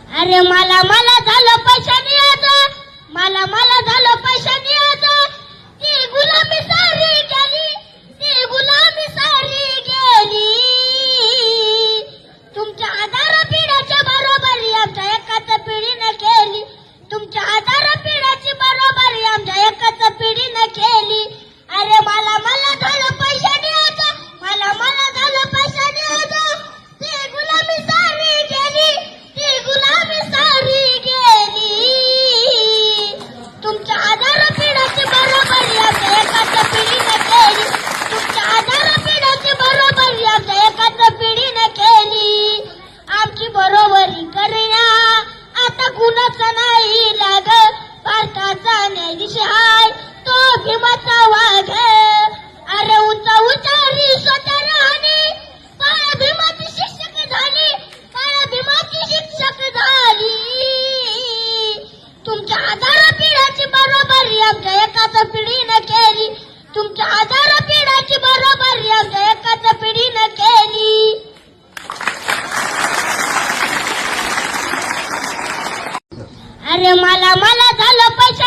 अरे मला मला झालं पैशाने याचं, मला झालं पैशाने याचं, ती गुलामी सारी गेली, ती गुलामी सारी गेली. तुमच्या आधार पिढ्याच्या बरोबरी आमच्या एकाच पिढीने केली, तुमच्या आधार पिढ्याची बरोबरी आमच्या एकाच पिढीने केली. अरे मला झालं पैशाने याचं, मला झालं पैशाने याचं, ती गुलामी सारी गेली, ती गुलामी सारी गेली. तुमच्या आधार पिढ्याची बरोबरी आमच्या एकाच पिढीने केली, तुमच्या आधार पिढ्याची बरोबरी आमच्या एकाच पिढीने केली. आमची बरोबरी करण्या आता कुणाच नाही लाग, भारताचा न्यायाधीश हाय तो भीमाचा वाघ. अरे उंच उचारी स्वतः राहणे, काळ्या भीमाची शिक्षक झाली, काळ्या भीमाची शिक्षक झाली. तुमच्या आधार पिढ्याची बरोबरी आमच्या एकाच पिढीने केली, तुमच्या आधार पिढ्याची बरोबरी आमच्या एकाच पिढीने केली. अरे मला झालं पैसा